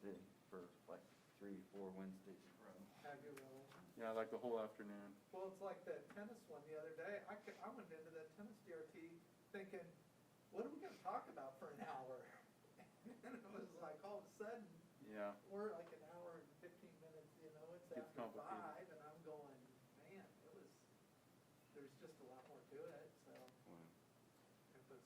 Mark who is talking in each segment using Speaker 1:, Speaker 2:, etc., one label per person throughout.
Speaker 1: City for like 3-4 Wednesdays in a row.
Speaker 2: Have you really?
Speaker 3: Yeah, like the whole afternoon.
Speaker 2: Well, it's like that tennis one the other day. I went into that tennis DRT thinking, what are we gonna talk about for an hour? And it was like, all of a sudden,
Speaker 3: Yeah.
Speaker 2: we're like an hour and 15 minutes, you know, it's
Speaker 3: Gets
Speaker 2: after
Speaker 3: complicated.
Speaker 2: 5, and I'm going, man, there's just a lot more to it, so
Speaker 1: Wow.
Speaker 2: it was.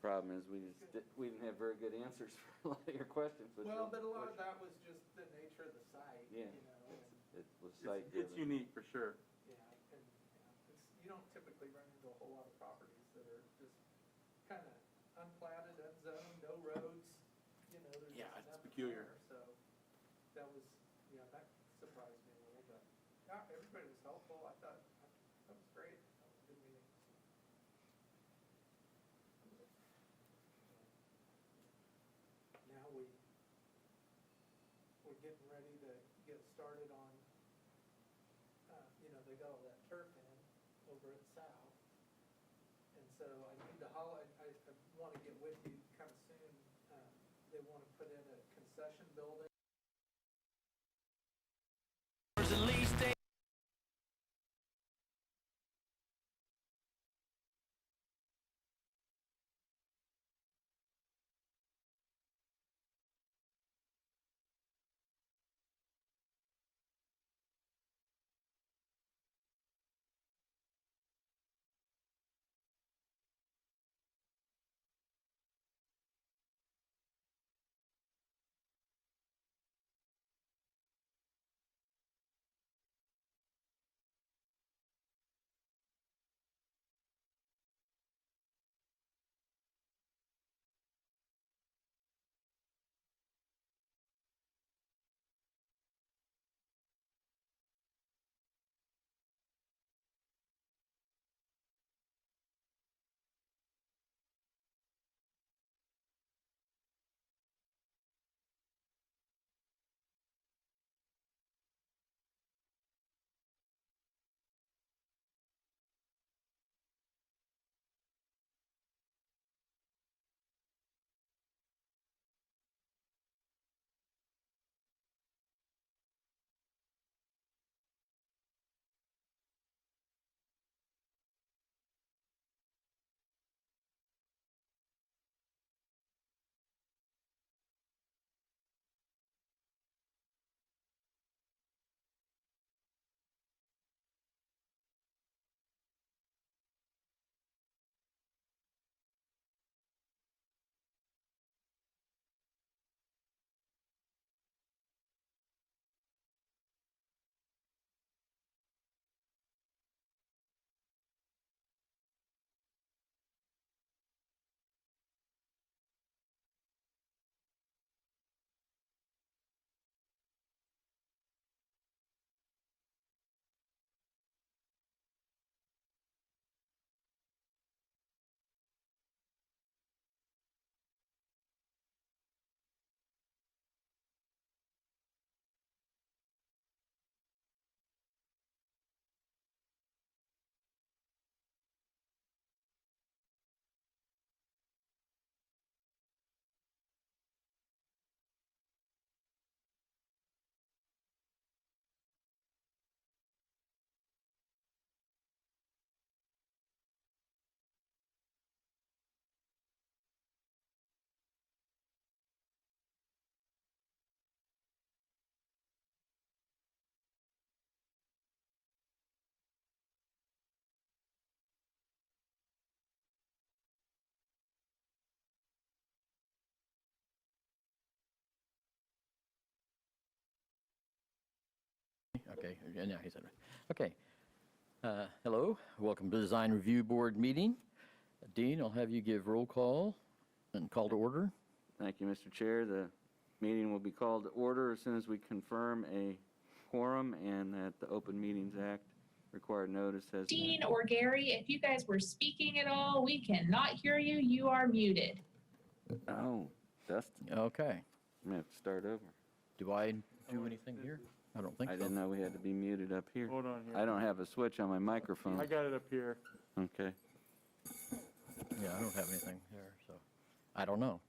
Speaker 1: Problem is, we didn't have very good answers for a lot of your questions.
Speaker 2: Well, but a lot of that was just the nature of the site,
Speaker 1: Yeah.
Speaker 2: you know, and,
Speaker 1: It was site
Speaker 3: It's
Speaker 1: driven.
Speaker 3: unique for sure.
Speaker 2: yeah, and, you don't typically run into a whole lot of properties that are just kind of unplatted, unzoned, no roads, you know, there's
Speaker 3: Yeah,
Speaker 2: just
Speaker 3: it's
Speaker 2: nothing
Speaker 3: peculiar.
Speaker 2: there, so that was, yeah, that surprised me a little, but, yeah, everybody was helpful, I thought, that was great, that was a good meeting. Now we're getting ready to get started on, you know, they got all that turf in over at South. And so I need to I want to get with you kind of soon. They want to put in a concession building.
Speaker 4: Okay, yeah, now he said it. Okay. Hello, welcome to the Design Review Board meeting. Dean, I'll have you give roll call and call to order.
Speaker 1: Thank you, Mr. Chair. The meeting will be called to order as soon as we confirm a quorum and that the Open Meetings Act required notice has been.
Speaker 5: Dean or Gary, if you guys were speaking at all, we cannot hear you. You are muted.
Speaker 1: Oh, Dustin.
Speaker 4: Okay.
Speaker 1: I'm gonna have to start over.
Speaker 4: Do I do anything here? I don't think
Speaker 1: I
Speaker 4: so.
Speaker 1: didn't know we had to be muted up here.
Speaker 3: Hold on here.
Speaker 1: I don't have a switch on my microphone.
Speaker 3: I got it up here.
Speaker 1: Okay.
Speaker 4: Yeah, I don't have anything there, so I don't know.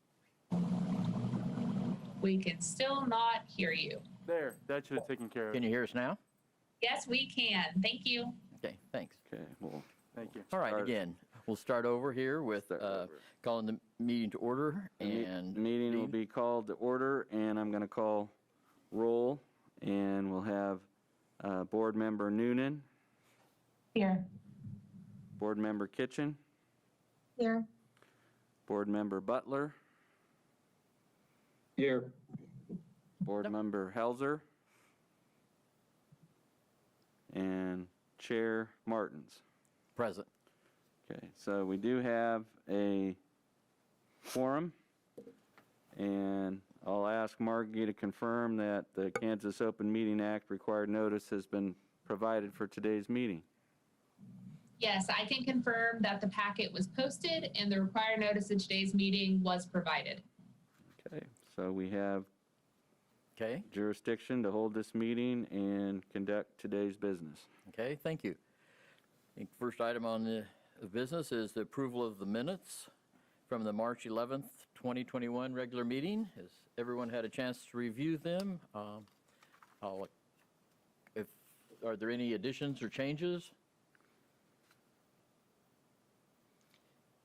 Speaker 5: We can still not hear you.
Speaker 3: There, that should have taken care of
Speaker 4: Can
Speaker 3: it.
Speaker 4: you hear us now?
Speaker 5: Yes, we can. Thank you.
Speaker 4: Okay, thanks.
Speaker 1: Okay, well,
Speaker 3: Thank you.
Speaker 4: All right,
Speaker 1: Start.
Speaker 4: again, we'll start over here with
Speaker 1: Start over.
Speaker 4: calling the meeting to order,
Speaker 1: the me-
Speaker 4: and
Speaker 1: meeting will
Speaker 4: Dean?
Speaker 1: be called to order, and I'm going to call roll, and we'll have Board Member Noonan,
Speaker 5: Here.
Speaker 1: Board Member Kitchen,
Speaker 5: Here.
Speaker 1: Board Member Butler,
Speaker 6: Here.
Speaker 1: Board Member Helzer, and Chair Martins.
Speaker 4: present.
Speaker 1: Okay, so we do have a quorum, and I'll ask Margie to confirm that the Kansas Open Meeting Act required notice has been provided for today's meeting.
Speaker 5: Yes, I can confirm that the packet was posted and the required notice of today's meeting was provided.
Speaker 1: Okay, so we have
Speaker 4: Okay,
Speaker 1: jurisdiction to hold this meeting and conduct today's business.
Speaker 4: okay, thank you. I think first item on the business is the approval of the minutes from the March 11th, 2021 regular meeting. Has everyone had a chance to review them? Are there any additions or changes?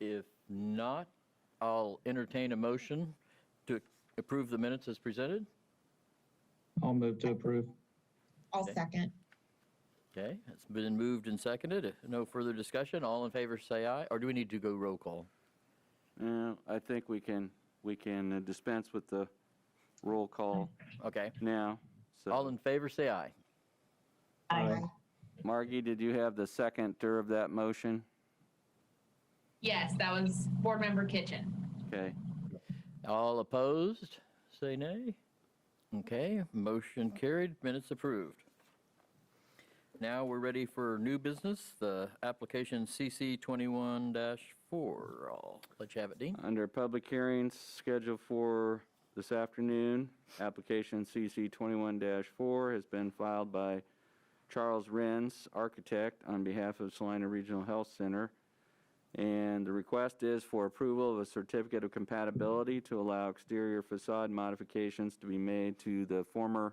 Speaker 4: If not, I'll entertain a motion to approve the minutes as presented.
Speaker 6: I'll move to approve.
Speaker 7: I'll
Speaker 4: Okay.
Speaker 7: second.
Speaker 4: Okay, it's been moved and seconded. No further discussion. All in favor, say aye. Or do we need to go roll call?
Speaker 1: I think we can dispense with the roll call
Speaker 4: Okay,
Speaker 1: now.
Speaker 4: all
Speaker 1: So,
Speaker 4: in favor, say aye.
Speaker 6: Aye.
Speaker 1: Margie, did you have the seconder of that motion?
Speaker 5: Yes, that was Board Member Kitchen.
Speaker 1: Okay,
Speaker 4: All opposed, say nay. Okay, motion carried, minutes approved. Now we're ready for new business, the application CC 21-4. I'll let you have it, Dean.
Speaker 1: under public hearings scheduled for this afternoon, application CC 21-4 has been filed by Charles Renz, architect, on behalf of Salina Regional Health Center. And the request is for approval of a certificate of compatibility to allow exterior facade modifications to be made to the former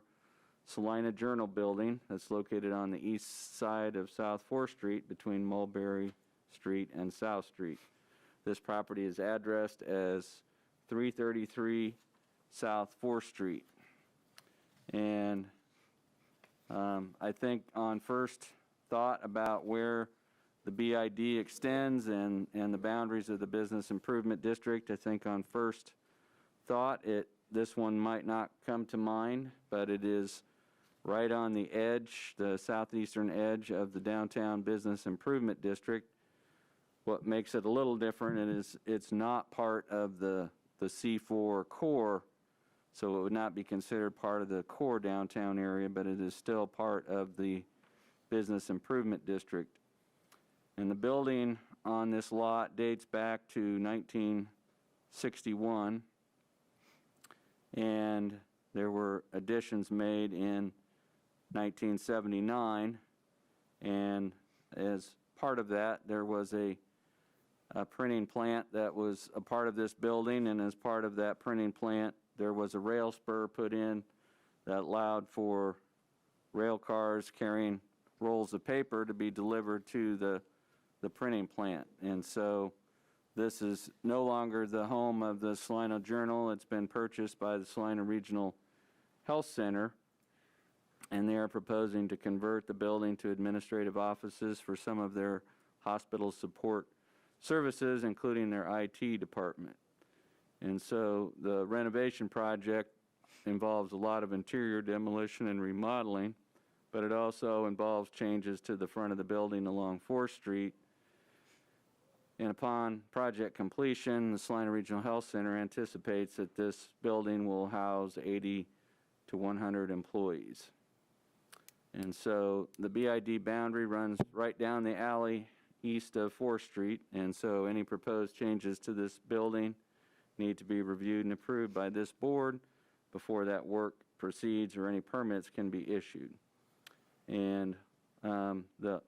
Speaker 1: Salina Journal building that's located on the east side of South 4th Street between Mulberry Street and South Street. This property is addressed as 333 South 4th Street. And I think on first thought about where the BID extends and the boundaries of the business improvement district, I think on first thought, this one might not come to mind, but it is right on the edge, the southeastern edge of the downtown business improvement district. What makes it a little different is it's not part of the C4 core, so it would not be considered part of the core downtown area, but it is still part of the business improvement district. And the building on this lot dates back to 1961, and there were additions made in 1979, and as part of that, there was a printing plant that was a part of this building, and as part of that printing plant, there was a rail spur put in that allowed for rail cars carrying rolls of paper to be delivered to the printing plant. And so this is no longer the home of the Salina Journal. It's been purchased by the Salina Regional Health Center, and they are proposing to convert the building to administrative offices for some of their hospital support services, including their IT department. And so the renovation project involves a lot of interior demolition and remodeling, but it also involves changes to the front of the building along 4th Street. And upon project completion, the Salina Regional Health Center anticipates that this building will house 80 to 100 employees. And so the BID boundary runs right down the alley east of 4th Street, and so any proposed changes to this building need to be reviewed and approved by this board before that work proceeds or any permits can be issued. And the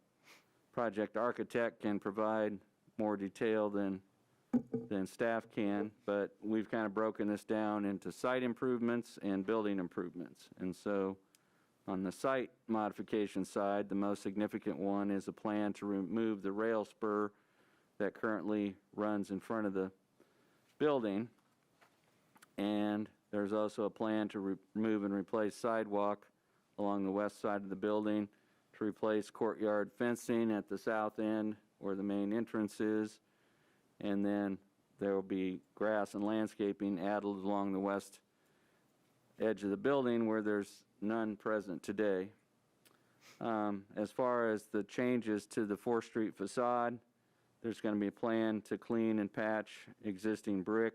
Speaker 1: project architect can provide more detailed and than staff can, but we've kind of broken this down into site improvements and building improvements. And so on the site modification side, the most significant one is a plan to remove the rail spur that currently runs in front of the building. And there's also a plan to remove and replace sidewalk along the west side of the building, to replace courtyard fencing at the south end where the main entrance is, and then there will be grass and landscaping added along the west edge of the building where there's none present today. As far as the changes to the 4th Street facade, there's going to be a plan to clean and patch existing brick.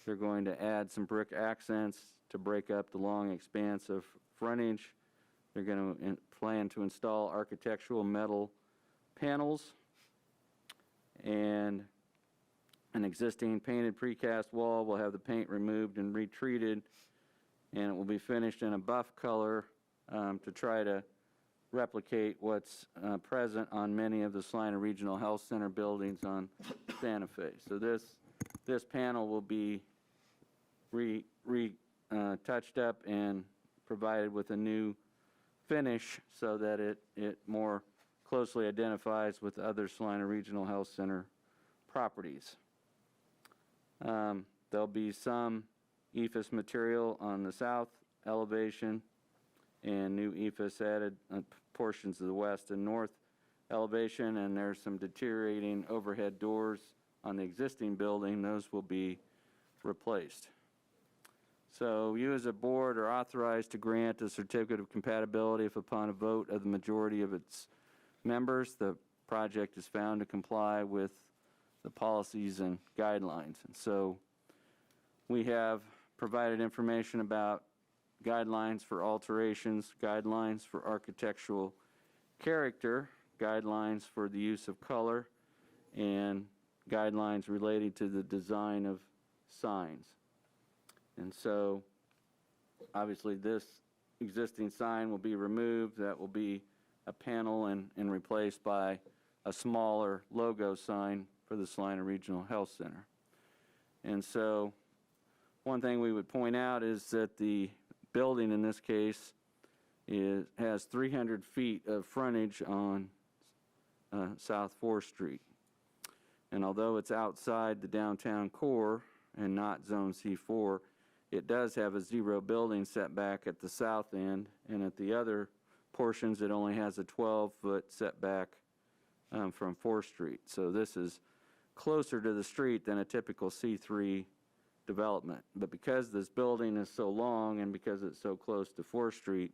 Speaker 1: They're going to add some brick accents to break up the long expanse of frontage. They're going to plan to install architectural metal panels and an existing painted precast wall will have the paint removed and retreated, and it will be finished in a buff color to try to replicate what's present on many of the Salina Regional Health Center buildings on Santa Fe. So this panel will be touched up and provided with a new finish so that it more closely identifies with other Salina Regional Health Center properties. There'll be some EFS material on the south elevation and new EFS added on portions of the west and north elevation, and there's some deteriorating overhead doors on the existing building. Those will be replaced. So you as a board are authorized to grant a certificate of compatibility if upon a vote of the majority of its members, the project is found to comply with the policies and guidelines. And so we have provided information about guidelines for alterations, guidelines for architectural character, guidelines for the use of color, and guidelines related to the design of signs. And so obviously this existing sign will be removed. That will be a panel and replaced by a smaller logo sign for the Salina Regional Health Center. And so one thing we would point out is that the building in this case has 300 feet of frontage on South 4th Street. And although it's outside the downtown core and not Zone C4, it does have a 0 building setback at the south end, and at the other portions it only has a 12-foot setback from 4th Street. So this is closer to the street than a typical C3 development. But because this building is so long and because it's so close to 4th Street,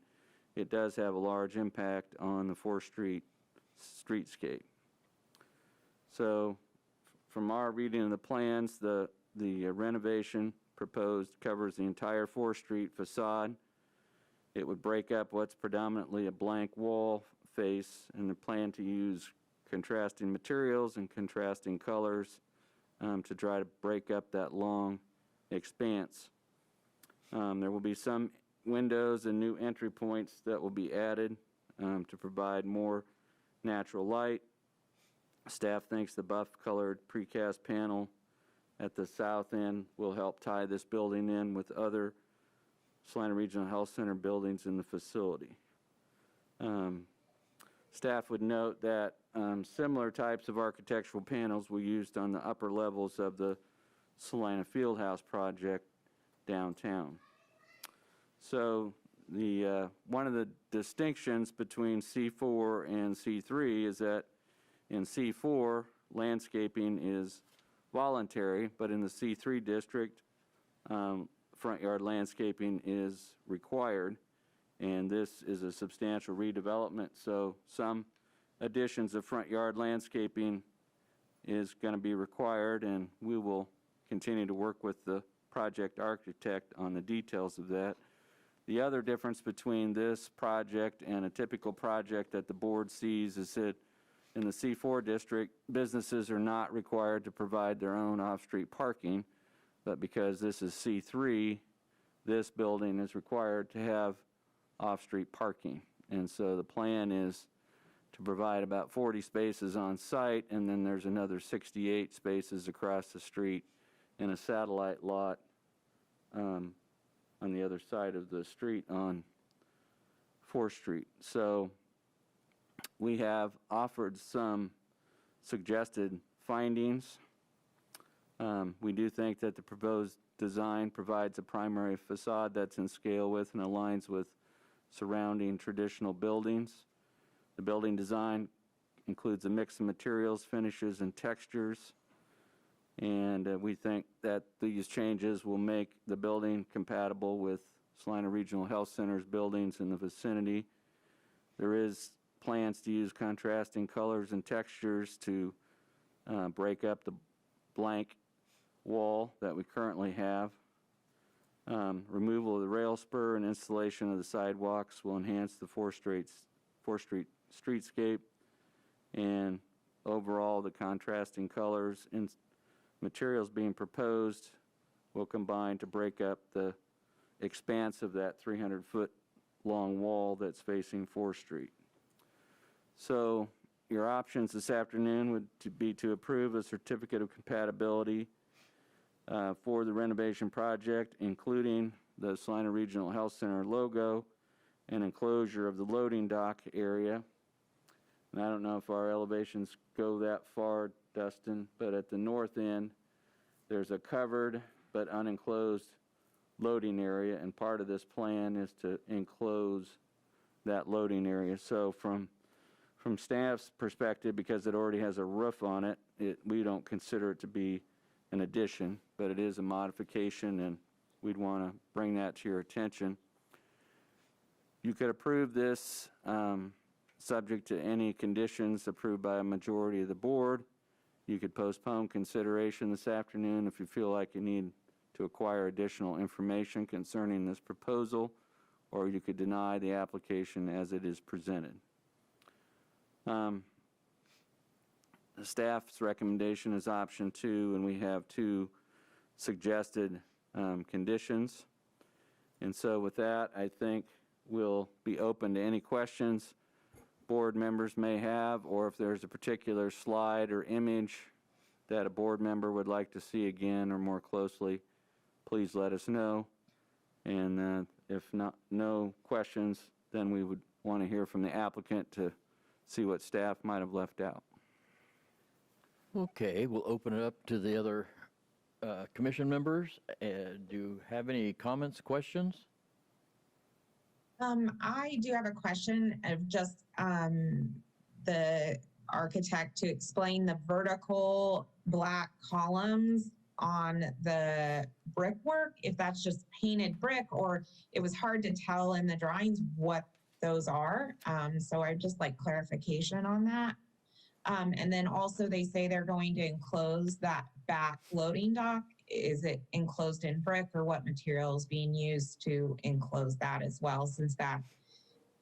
Speaker 1: it does have a large impact on the 4th Street streetscape. So from our reading of the plans, the renovation proposed covers the entire 4th Street facade. It would break up what's predominantly a blank wall face, and the plan to use contrasting materials and contrasting colors to try to break up that long expanse. There will be some windows and new entry points that will be added to provide more natural light. Staff thinks the buff-colored precast panel at the south end will help tie this building in with other Salina Regional Health Center buildings in the facility. Staff would note that similar types of architectural panels were used on the upper levels of the Salina Fieldhouse project downtown. So one of the distinctions between C4 and C3 is that in C4, landscaping is voluntary, but in the C3 district, front yard landscaping is required, and this is a substantial redevelopment, so some additions of front yard landscaping is going to be required, and we will continue to work with the project architect on the details of that. The other difference between this project and a typical project that the board sees is that in the C4 district, businesses are not required to provide their own off-street parking, but because this is C3, this building is required to have off-street parking. And so the plan is to provide about 40 spaces on site, and then there's another 68 spaces across the street in a satellite lot on the other side of the street on 4th Street. So we have offered some suggested findings. We do think that the proposed design provides a primary facade that's in scale with and aligns with surrounding traditional buildings. The building design includes a mix of materials, finishes, and textures. And we think that these changes will make the building compatible with Salina Regional Health Center's buildings in the vicinity. There is plans to use contrasting colors and textures to break up the blank wall that we currently have. Removal of the rail spur and installation of the sidewalks will enhance the 4th Street streetscape, and overall the contrasting colors and materials being proposed will combine to break up the expanse of that 300-foot long wall that's facing 4th Street. So your options this afternoon would be to approve a certificate of compatibility for the renovation project, including the Salina Regional Health Center logo and enclosure of the loading dock area. And I don't know if our elevations go that far, Dustin, but at the north end, there's a covered but unenclosed loading area, and part of this plan is to enclose that loading area. So from staff's perspective, because it already has a roof on it, we don't consider it to be an addition, but it is a modification, and we'd want to bring that to your attention. You could approve this subject to any conditions approved by a majority of the board. You could postpone consideration this afternoon if you feel like you need to acquire additional information concerning this proposal, or you could deny the application as it is presented. The staff's recommendation is option 2, and we have 2 suggested conditions. And so with that, I think we'll be open to any questions board members may have, or if there's a particular slide or image that a board member would like to see again or more closely, please let us know. And if no questions, then we would want to hear from the applicant to see what staff might have left out.
Speaker 4: Okay, we'll open it up to the other commission members. Do you have any comments, questions?
Speaker 7: I do have a question of just the architect to explain the vertical black columns on the brickwork, if that's just painted brick, or it was hard to tell in the drawings what those are. So I'd just like clarification on that. And then also they say they're going to enclose that back loading dock. Is it enclosed in brick, or what material is being used to enclose that as well, since that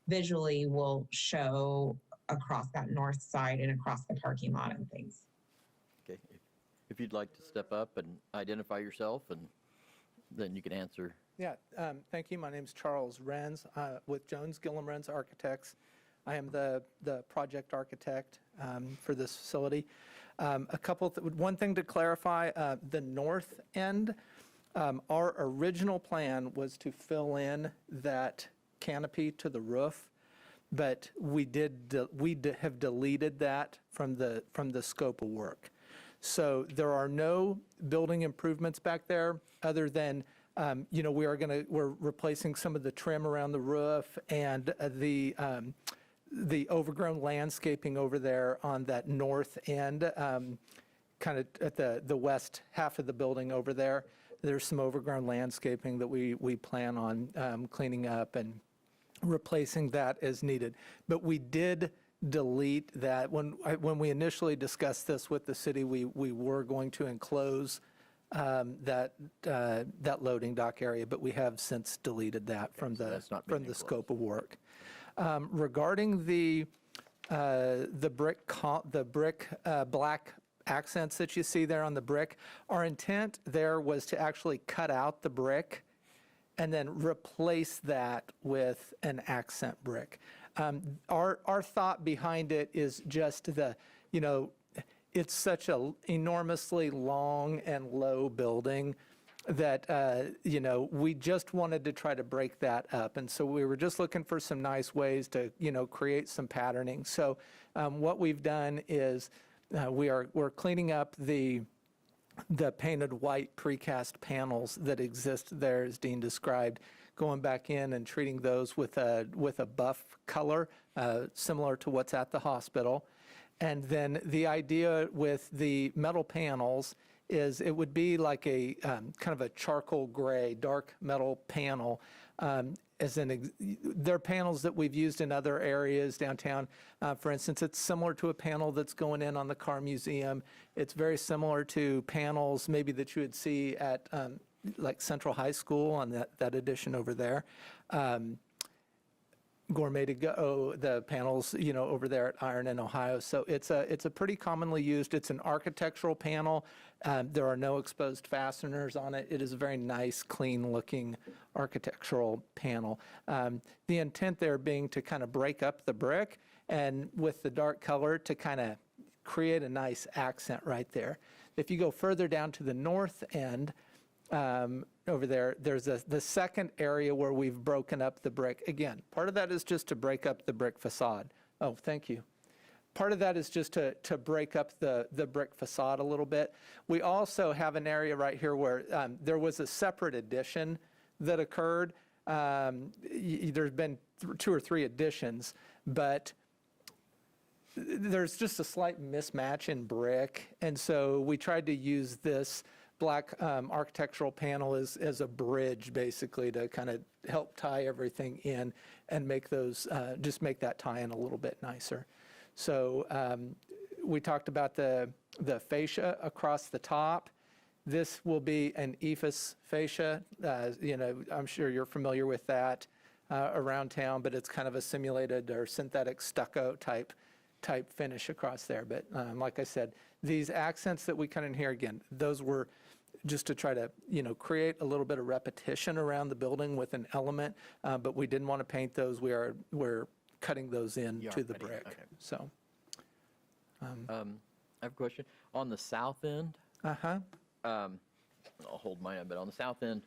Speaker 7: visually will show across that north side and across the parking lot and things.
Speaker 4: Okay, if you'd like to step up and identify yourself, and then you can answer.
Speaker 2: Yeah, thank you. My name's Charles Renz with Jones Gillum Renz Architects. I am the project architect for this facility. One thing to clarify, the north end, our original plan was to fill in that canopy to the roof, but we have deleted that from the scope of work. So there are no building improvements back there other than we're replacing some of the trim around the roof and the overgrown landscaping over there on that north end, kind of at the west half of the building over there. There's some overgrown landscaping that we plan on cleaning up and replacing that as needed. But we did delete that. When we initially discussed this with the city, we were going to enclose that loading dock area, but we have since deleted that from the scope of work. Regarding the brick black accents that you see there on the brick, our intent there was to actually cut out the brick and then replace that with an accent brick. Our thought behind it is just it's such a enormously long and low building that, we just wanted to try to break that up. And so we were just looking for some nice ways to, create some patterning. So what we've done is we're cleaning up the painted white precast panels that exist there, as Dean described, going back in and treating those with a buff color, similar to what's at the hospital. And then the idea with the metal panels is it would be like a kind of a charcoal gray, dark metal panel. They're panels that we've used in other areas downtown. For instance, it's similar to a panel that's going in on the car museum. It's very similar to panels maybe that you would see at like Central High School on that addition over there. Gourmet to Go, the panels, over there at Iron in Ohio. So it's a pretty commonly used, it's an architectural panel. There are no exposed fasteners on it. It is a very nice, clean looking architectural panel. The intent there being to kind of break up the brick and with the dark color to kind of create a nice accent right there. If you go further down to the north end, over there, there's the second area where we've broken up the brick. Again, part of that is just to break up the brick facade. Oh, thank you. Part of that is just to break up the brick facade a little bit. We also have an area right here where there was a separate addition that occurred. There's been 2 or 3 additions, but there's just a slight mismatch in brick. And so we tried to use this black architectural panel as a bridge, basically, to kind of help tie everything in and make those, just make that tie-in a little bit nicer. So we talked about the fascia across the top. This will be an EFS fascia. I'm sure you're familiar with that around town, but it's kind of a simulated or synthetic stucco type finish across there. But like I said, these accents that we cut in here, again, those were just to try to, create a little bit of repetition around the building with an element, but we didn't want to paint those. We're cutting those in to the brick.
Speaker 4: Okay.
Speaker 2: So.
Speaker 4: I have a question. On the south end,
Speaker 2: Uh-huh.
Speaker 4: I'll hold mine up, but on the south end,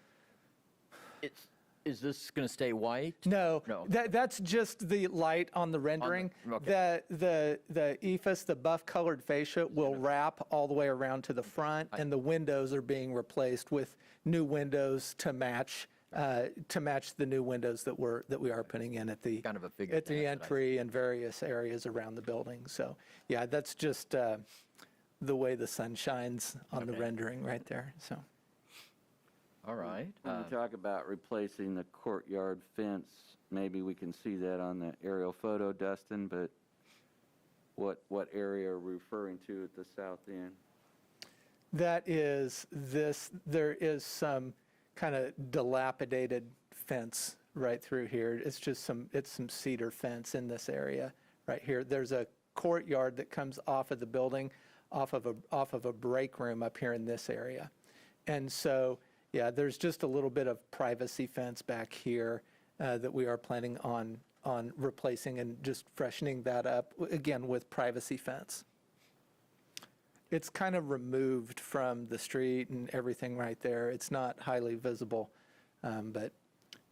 Speaker 4: is this going to stay white?
Speaker 2: No,
Speaker 4: No.
Speaker 2: that's just the light on the rendering.
Speaker 4: okay.
Speaker 2: The EFS, the buff colored fascia, will wrap all the way around to the front, and the windows are being replaced with new windows to match the new windows that we are putting in at the
Speaker 4: Kind of a figured
Speaker 2: at the
Speaker 4: that, but
Speaker 2: entry and various areas around the building. So yeah, that's just the way the sun shines on the
Speaker 4: Okay.
Speaker 2: rendering right there. So.
Speaker 4: All right.
Speaker 1: When you talk about replacing the courtyard fence, maybe we can see that on the aerial photo, Dustin, but what area are we referring to at the south end?
Speaker 2: That is this, there is some kind of dilapidated fence right through here. It's some cedar fence in this area right here. There's a courtyard that comes off of the building, off of a break room up here in this area. And so, yeah, there's just a little bit of privacy fence back here that we are planning on replacing and just freshening that up, again, with privacy fence. It's kind of removed from the street and everything right there. It's not highly visible, but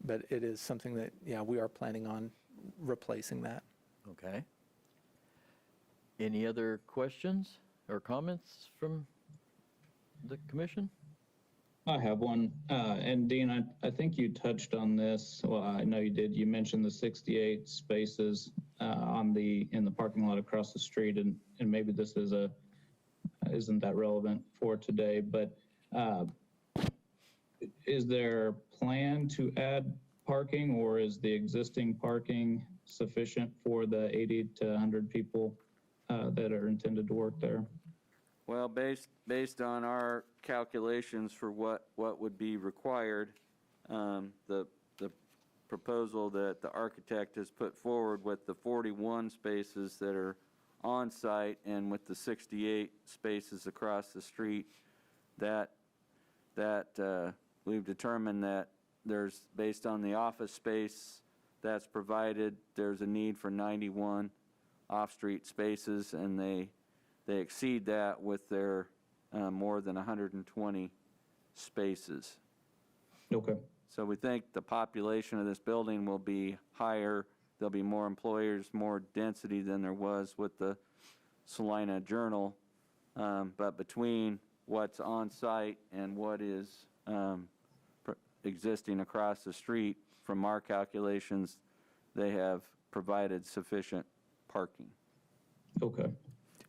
Speaker 2: it is something that, yeah, we are planning on replacing that.
Speaker 4: Okay. Any other questions or comments from the commission?
Speaker 6: I have one. And Dean, I think you touched on this. Well, I know you did. You mentioned the 68 spaces in the parking lot across the street, and maybe this isn't that relevant for today, but is there a plan to add parking, or is the existing parking sufficient for the 80 to 100 people that are intended to work there?
Speaker 1: Well, based on our calculations for what would be required, the proposal that the architect has put forward with the 41 spaces that are on site and with the 68 spaces across the street, that we've determined that there's, based on the office space that's provided, there's a need for 91 off-street spaces, and they exceed that with their more than 120 spaces.
Speaker 6: Okay.
Speaker 1: So we think the population of this building will be higher. There'll be more employers, more density than there was with the Salina Journal. But between what's on site and what is existing across the street, from our calculations, they have provided sufficient parking.
Speaker 6: Okay.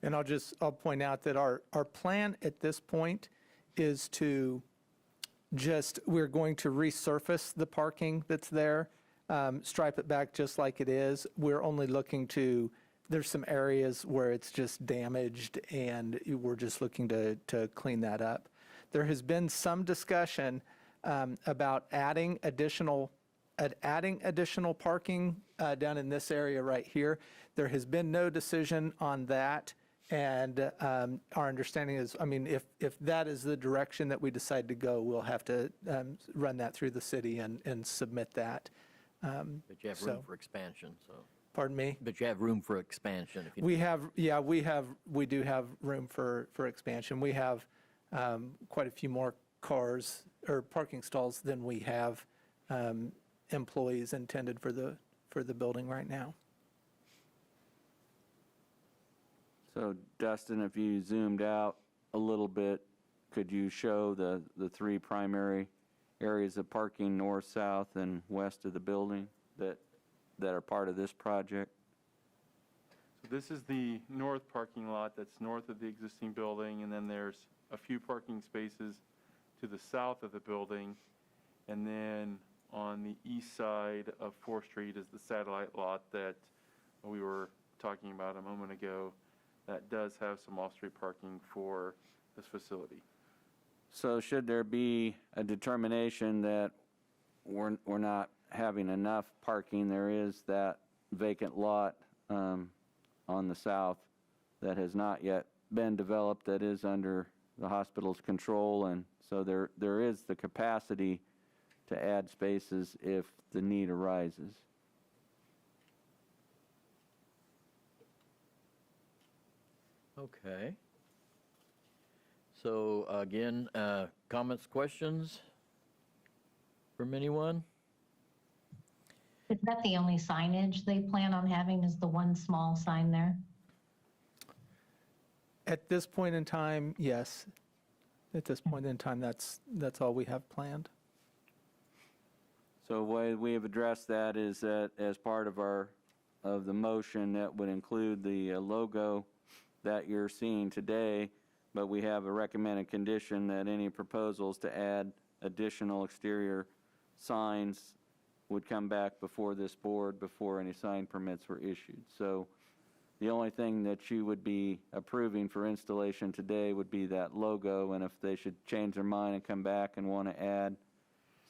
Speaker 2: And I'll point out that our plan at this point is to we're going to resurface the parking that's there, stripe it back just like it is. We're only looking there's some areas where it's just damaged, and we're just looking to clean that up. There has been some discussion about adding additional parking down in this area right here. There has been no decision on that, and our understanding is, I mean, if that is the direction that we decide to go, we'll have to run that through the city and submit that.
Speaker 4: But you have room
Speaker 2: So-
Speaker 4: for expansion, so.
Speaker 2: Pardon me?
Speaker 4: But you have room for expansion if you.
Speaker 2: We do have room for expansion. We have quite a few more cars or parking stalls than we have employees intended for the building right now.
Speaker 1: So Dustin, if you zoomed out a little bit, could you show the three primary areas of parking north, south, and west of the building that are part of this project?
Speaker 3: So this is the north parking lot that's north of the existing building, and then there's a few parking spaces to the south of the building. And then on the east side of 4th Street is the satellite lot that we were talking about a moment ago that does have some off-street parking for this facility.
Speaker 1: So should there be a determination that we're not having enough parking, there is that vacant lot on the south that has not yet been developed, that is under the hospital's control, and so there is the capacity to add spaces if the need arises.
Speaker 4: Okay. So again, comments, questions from anyone?
Speaker 8: Is that the only signage they plan on having, is the one small sign there?
Speaker 2: At this point in time, yes. At this point in time, that's all we have planned.
Speaker 1: So the way we have addressed that is that as part of the motion, that would include the logo that you're seeing today, but we have a recommended condition that any proposals to add additional exterior signs would come back before this board before any sign permits were issued. So the only thing that you would be approving for installation today would be that logo, and if they should change their mind and come back and want to add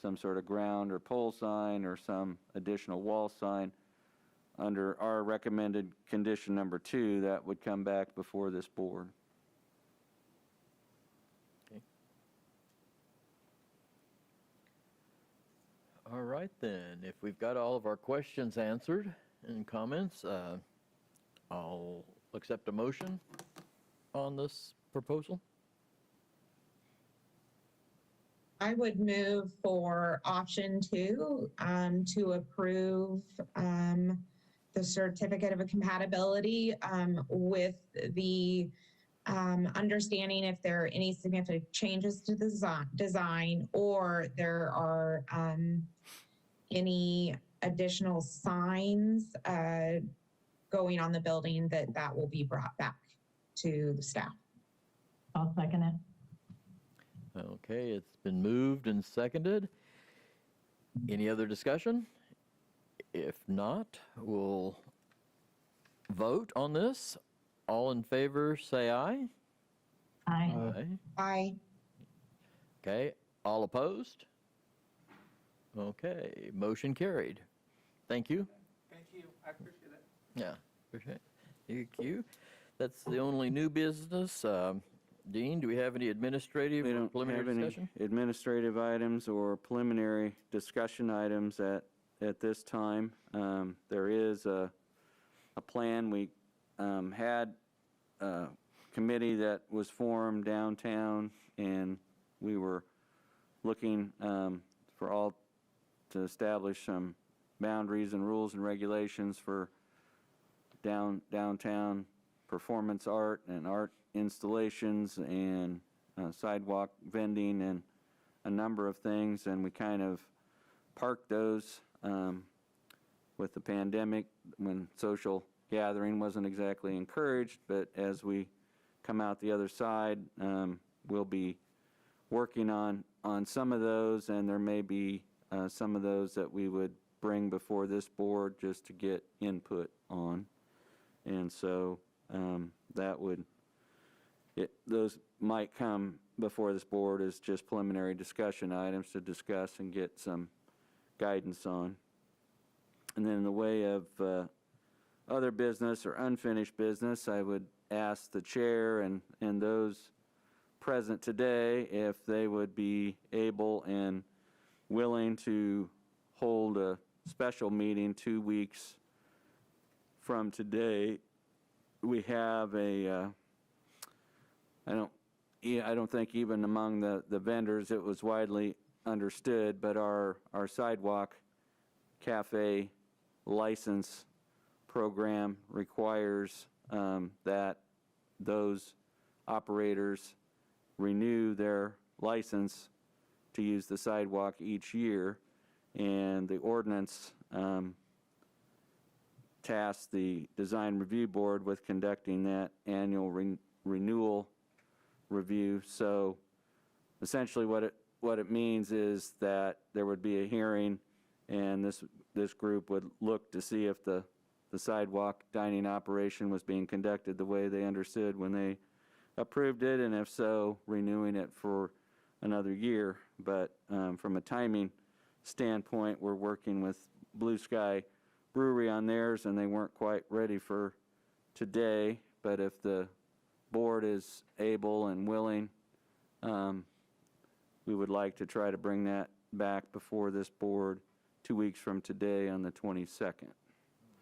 Speaker 1: some sort of ground or pole sign or some additional wall sign, under our recommended condition number 2, that would come back before this board.
Speaker 4: All right then, if we've got all of our questions answered and comments, I'll accept a motion on this proposal.
Speaker 7: I would move for option 2, to approve the certificate of compatibility with the understanding if there are any significant changes to the design, or there are any additional signs going on the building, that will be brought back to the staff.
Speaker 8: I'll second it.
Speaker 4: Okay, it's been moved and seconded. Any other discussion? If not, we'll vote on this. All in favor, say aye.
Speaker 8: Aye.
Speaker 7: Aye.
Speaker 4: Okay, all opposed? Okay, motion carried. Thank you.
Speaker 2: Thank you. I appreciate it.
Speaker 4: Yeah, appreciate it. Thank you. That's the only new business. Dean, do we have any administrative
Speaker 1: We
Speaker 4: or
Speaker 1: don't
Speaker 4: preliminary
Speaker 1: have any
Speaker 4: discussion?
Speaker 1: administrative items or preliminary discussion items at at this time. There is a plan. We had a committee that was formed downtown, and we were looking for all to establish some boundaries and rules and regulations for downtown performance art and art installations and sidewalk vending and a number of things, and we kind of parked those with the pandemic when social gathering wasn't exactly encouraged. But as we come out the other side, we'll be working on some of those, and there may be some of those that we would bring before this board just to get input on. And so those might come before this board as just preliminary discussion items to discuss and get some guidance on. And then in the way of other business or unfinished business, I would ask the chair and those present today if they would be able and willing to hold a special meeting 2 weeks from today. We have I don't think even among the vendors it was widely understood, but our sidewalk cafe license program requires that those operators renew their license to use the sidewalk each year, and the ordinance tasks the design review board with conducting that annual renewal review. So essentially what it means is that there would be a hearing, and this group would look to see if the sidewalk dining operation was being conducted the way they understood when they approved it, and if so, renewing it for another year. But from a timing standpoint, we're working with Blue Sky Brewery on theirs, and they weren't quite ready for today. But if the board is able and willing, we would like to try to bring that back before this board 2 weeks from today on the 22nd.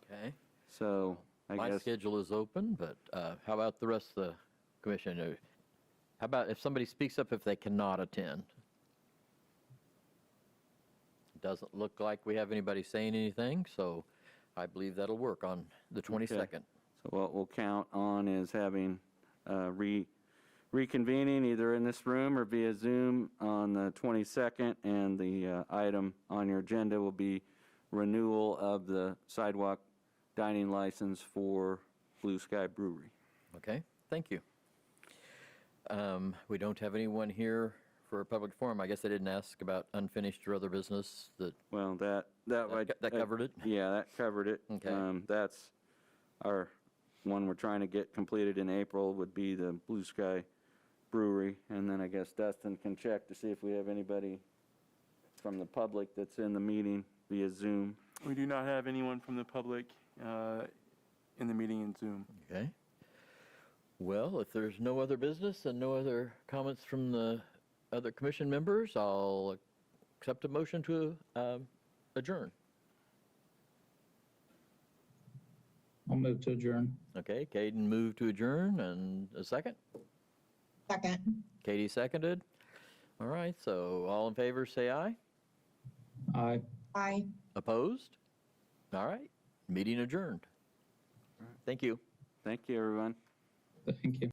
Speaker 4: Okay.
Speaker 1: So I
Speaker 4: My
Speaker 1: guess,
Speaker 4: schedule is open, but how about the rest of the commission? How about if somebody speaks up if they cannot attend? Doesn't look like we have anybody saying anything, so I believe that'll work on the 22nd.
Speaker 1: so what we'll count on is having reconvening either in this room or via Zoom on the 22nd, and the item on your agenda will be renewal of the sidewalk dining license for Blue Sky Brewery.
Speaker 4: Okay, thank you. We don't have anyone here for a public forum. I guess I didn't ask about unfinished or other business that
Speaker 1: Well, that
Speaker 4: covered it?
Speaker 1: Yeah, that covered it.
Speaker 4: Okay.
Speaker 1: That's our one we're trying to get completed in April would be the Blue Sky Brewery, and then I guess Dustin can check to see if we have anybody from the public that's in the meeting via Zoom.
Speaker 3: We do not have anyone from the public in the meeting in Zoom.
Speaker 4: Okay. Well, if there's no other business and no other comments from the other commission members, I'll accept a motion to adjourn.
Speaker 6: I'll move to adjourn.
Speaker 4: Okay, Caden moved to adjourn, and a second?
Speaker 7: Second.
Speaker 4: Katie seconded. All right, so all in favor, say aye.
Speaker 6: Aye.
Speaker 7: Aye.
Speaker 4: Opposed? All right, meeting adjourned. Thank you.
Speaker 1: Thank you, everyone.
Speaker 6: Thank you.